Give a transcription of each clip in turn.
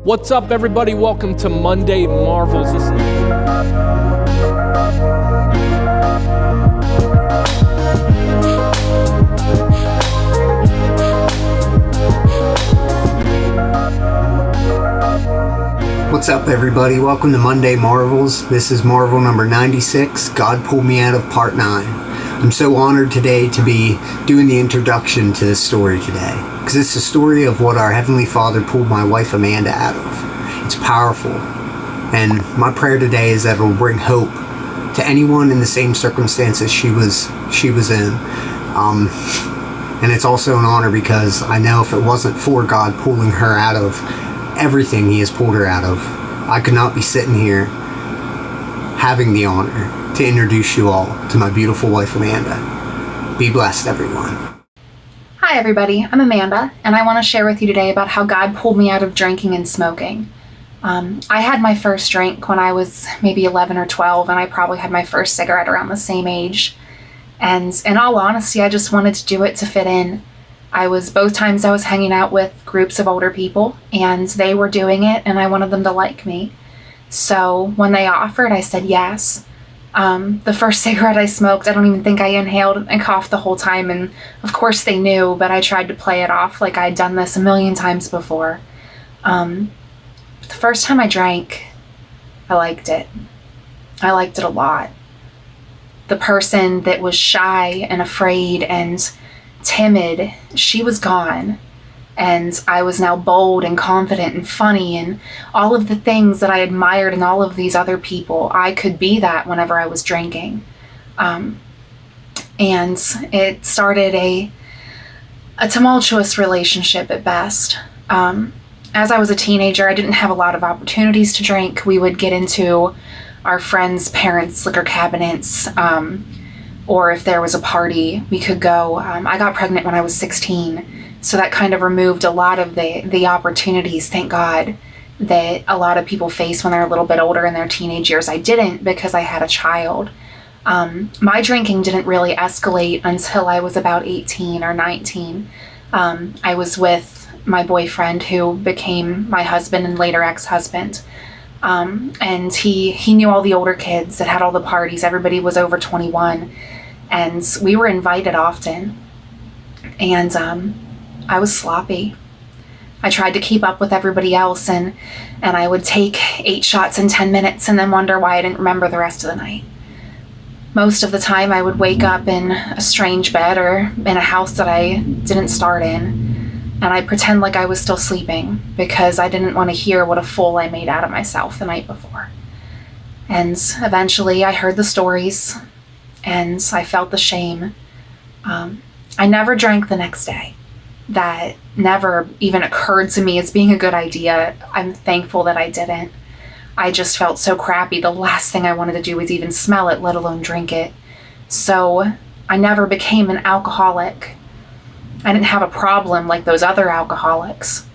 What's up, everybody? Welcome to Monday Marvels. What's up, everybody? Welcome to Monday Marvels. This is Marvel number 96, God Pulled Me Out of Part 9. I'm so honored today to be doing the introduction to this story today, because it's the story of what our Heavenly Father pulled my wife Amanda out of. It's powerful, and my prayer today is that it will bring hope to anyone in the same circumstances she was in. And it's also an honor because I know if it wasn't for God pulling her out of everything He has pulled her out of, I could not be sitting here having the honor to introduce you all to my beautiful wife Amanda. Be blessed, everyone. Hi everybody, I'm Amanda, and I want to share with you today about how God pulled me out of drinking and smoking. I had my first drink when I was maybe 11 or 12, and I probably had my first cigarette around the same age. And in all honesty, I just wanted to do it to fit in. Both times I was hanging out with groups of older people, and they were doing it, and I wanted them to like me. So when they offered, I said yes. The first cigarette I smoked, I don't even think I inhaled and coughed the whole time, and of course they knew, but I tried to play it off like I'd done this a million times before. The first time I drank, I liked it. I liked it a lot. The person that was shy and afraid and timid, she was gone. And I was now bold and confident and funny and all of the things that I admired in all of these other people. I could be that whenever I was drinking. And it started a tumultuous relationship at best. As I was a teenager, I didn't have a lot of opportunities to drink. We would get into our friends' parents' liquor cabinets, or if there was a party, we could go. I got pregnant when I was 16. So that kind of removed a lot of the opportunities, thank God, that a lot of people face when they're a little bit older in their teenage years. I didn't, because I had a child. My drinking didn't really escalate until I was about 18 or 19. I was with my boyfriend, who became my husband and later ex-husband. And he knew all the older kids that had all the parties. Everybody was over 21. And we were invited often. And I was sloppy. I tried to keep up with everybody else, and I would take 8 shots in 10 minutes and then wonder why I didn't remember the rest of the night. Most of the time I would wake up in a strange bed or in a house that I didn't start in, and I'd pretend like I was still sleeping because I didn't want to hear what a fool I made out of myself the night before. And eventually I heard the stories, and I felt the shame. I never drank the next day. That never even occurred to me as being a good idea. I'm thankful that I didn't. I just felt so crappy. The last thing I wanted to do was even smell it, let alone drink it. So I never became an alcoholic. I didn't have a problem like those other alcoholics.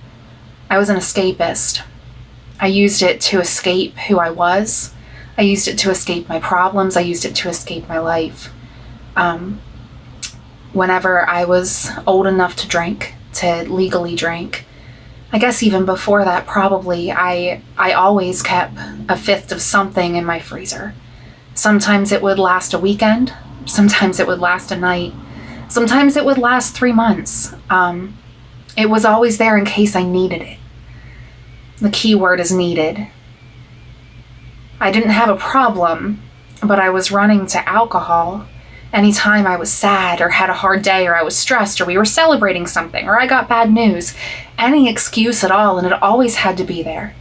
I was an escapist. I used it to escape who I was. I used it to escape my problems. I used it to escape my life. Whenever I was old enough to drink, to legally drink, I guess even before that probably, I always kept a fifth of something in my freezer. Sometimes it would last a weekend, sometimes it would last a night, sometimes it would last 3 months. It was always there in case I needed it. The key word is needed. I didn't have a problem, but I was running to alcohol anytime I was sad or had a hard day or I was stressed or we were celebrating something or I got bad news, any excuse at all, and it always had to be there.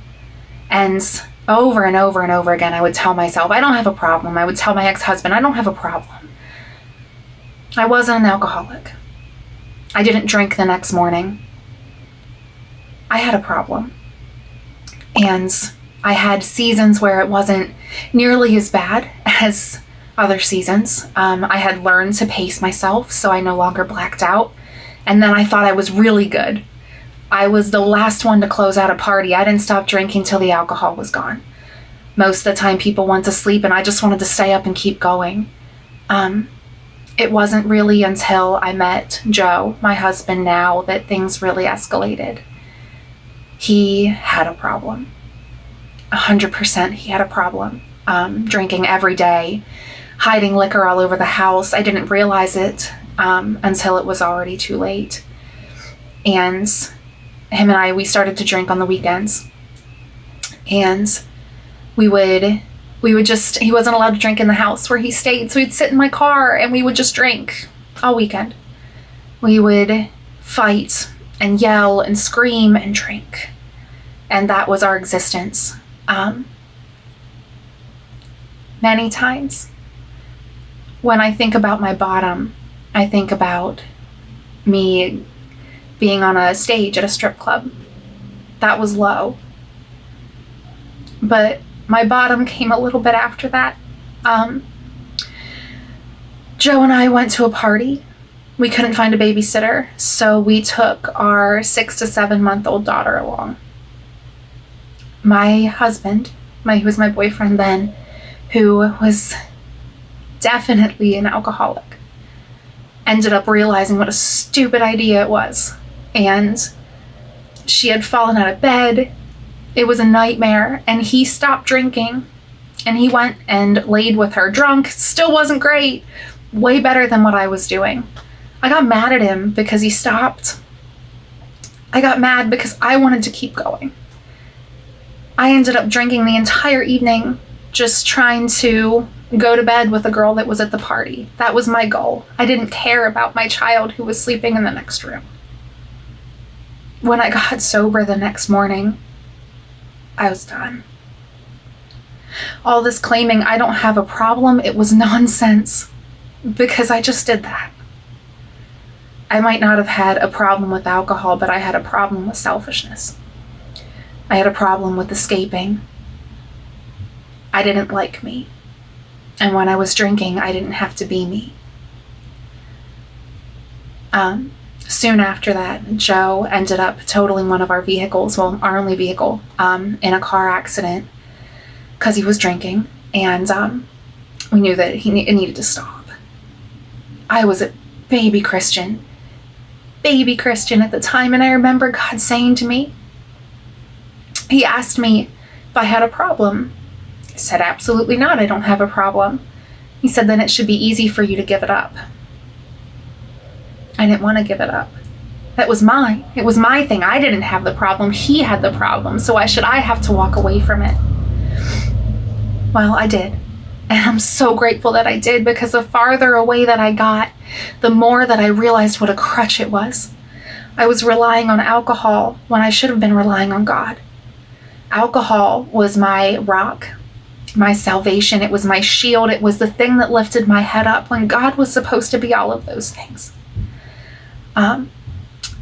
And over and over and over again, I would tell myself, I don't have a problem. I would tell my ex-husband, I don't have a problem. I wasn't an alcoholic. I didn't drink the next morning. I had a problem. And I had seasons where it wasn't nearly as bad as other seasons. I had learned to pace myself, so I no longer blacked out. And then I thought I was really good. I was the last one to close out a party. I didn't stop drinking till the alcohol was gone. Most of the time people went to sleep and I just wanted to stay up and keep going. It wasn't really until I met Joe, my husband now, that things really escalated. he had a problem. 100% he had a problem. Drinking every day, hiding liquor all over the house. I didn't realize it until it was already too late. And him and I, we started to drink on the weekends. And we would just, he wasn't allowed to drink in the house where he stayed, so he'd sit in my car and we would just drink all weekend. We would fight and yell and scream and drink. And that was our existence. Many times when I think about my bottom, I think about me being on a stage at a strip club. That was low. But my bottom came a little bit after that. Joe and I went to a party. We couldn't find a babysitter, so we took our 6 to 7 month old daughter along. My husband, who was my boyfriend then, who was definitely an alcoholic, ended up realizing what a stupid idea it was. And she had fallen out of bed. It was a nightmare. And he stopped drinking. And he went and laid with her drunk. Still wasn't great. Way better than what I was doing. I got mad at him because he stopped. I got mad because I wanted to keep going. I ended up drinking the entire evening, just trying to go to bed with a girl that was at the party. That was my goal. I didn't care about my child who was sleeping in the next room. When I got sober the next morning, I was done. All this claiming I don't have a problem, it was nonsense, because I just did that. I might not have had a problem with alcohol, but I had a problem with selfishness. I had a problem with escaping. I didn't like me. And when I was drinking, I didn't have to be me. Soon after that, Joe ended up totaling one of our vehicles, well, our only vehicle, in a car accident because he was drinking. And we knew that it needed to stop. I was a baby Christian at the time, and I remember God saying to me, he asked me if I had a problem. I said, absolutely not, I don't have a problem. He said, then it should be easy for you to give it up. I didn't want to give it up. That was mine. It was my thing. I didn't have the problem. He had the problem. So why should I have to walk away from it? Well, I did. And I'm so grateful that I did, because the farther away that I got, the more that I realized what a crutch it was. I was relying on alcohol when I should have been relying on God. Alcohol was my rock, my salvation. It was my shield. It was the thing that lifted my head up when God was supposed to be all of those things.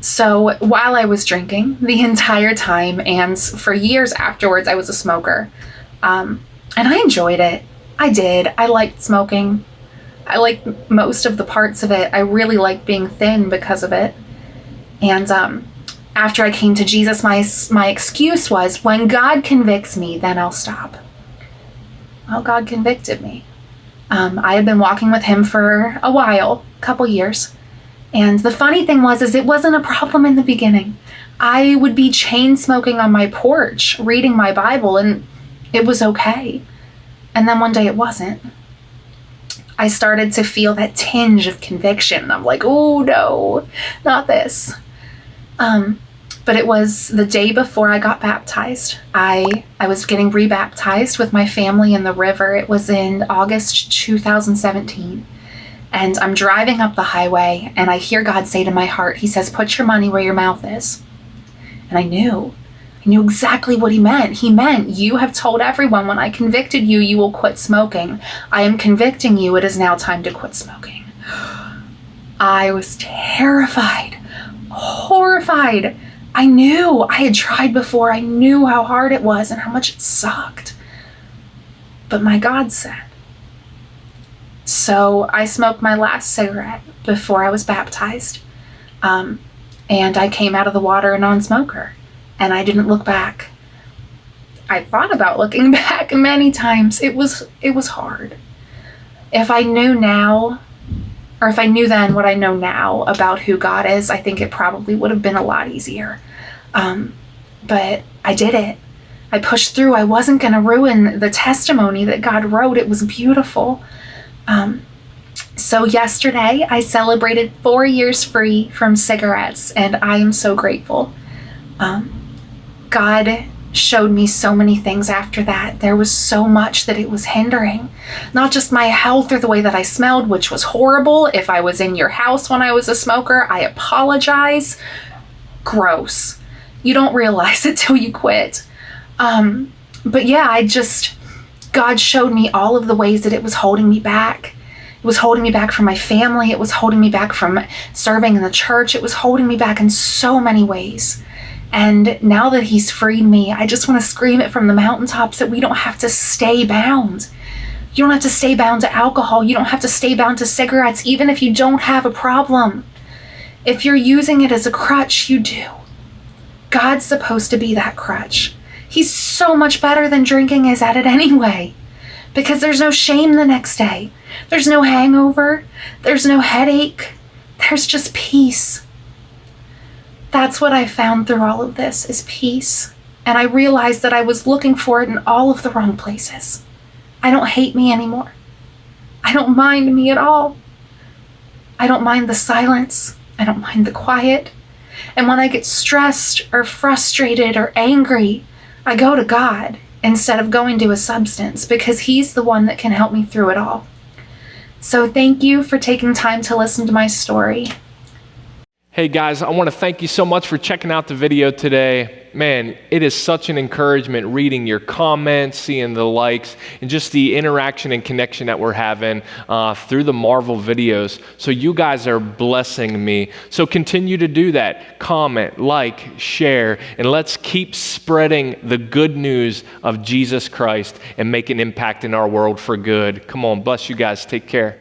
So while I was drinking the entire time, and for years afterwards, I was a smoker. And I enjoyed it. I did. I liked smoking. I liked most of the parts of it. I really liked being thin because of it. And after I came to Jesus, my excuse was, when God convicts me, then I'll stop. Well, God convicted me. I had been walking with him for a while, a couple years. And the funny thing was, it wasn't a problem in the beginning. I would be chain smoking on my porch, reading my Bible, and it was okay. And then one day it wasn't. I started to feel that tinge of conviction. I'm like, oh no, not this. But it was the day before I got baptized. I was getting rebaptized with my family in the river. It was in August 2017. And I'm driving up the highway, and I hear God say to my heart, he says, put your money where your mouth is. And I knew exactly what he meant. He meant, you have told everyone when I convicted you, you will quit smoking. I am convicting you. It is now time to quit smoking. I was terrified, horrified. I knew I had tried before. I knew how hard it was and how much it sucked. But my God said. So I smoked my last cigarette before I was baptized. And I came out of the water a non-smoker. And I didn't look back. I thought about looking back many times. It was hard. If I knew now, or if I knew then what I know now about who God is, I think it probably would have been a lot easier. but I did it. I pushed through. I wasn't going to ruin the testimony that God wrote. It was beautiful. So yesterday I celebrated 4 years free from cigarettes, and I am so grateful. God showed me so many things after that. There was so much that it was hindering, not just my health or the way that I smelled, which was horrible. If I was in your house when I was a smoker, I apologize. Gross. You don't realize it till you quit. But yeah, God showed me all of the ways that it was holding me back. It was holding me back from my family. It was holding me back from serving in the church. It was holding me back in so many ways. And now that he's freed me, I just want to scream it from the mountaintops that we don't have to stay bound. You don't have to stay bound to alcohol. You don't have to stay bound to cigarettes, even if you don't have a problem. If you're using it as a crutch, you do. God's supposed to be that crutch. He's so much better than drinking is at it anyway, because there's no shame the next day. There's no hangover. There's no headache. There's just peace. That's what I found through all of this, is peace. And I realized that I was looking for it in all of the wrong places. I don't hate me anymore. I don't mind me at all. I don't mind the silence. I don't mind the quiet. And when I get stressed or frustrated or angry, I go to God instead of going to a substance, because he's the one that can help me through it all. So thank you for taking time to listen to my story. Hey guys, I want to thank you so much for checking out the video today. Man, it is such an encouragement reading your comments, seeing the likes, and just the interaction and connection that we're having through the Marvel videos. So you guys are blessing me. So continue to do that. Comment, like, share, and let's keep spreading the good news of Jesus Christ and make an impact in our world for good. Come on, bless you guys. Take care.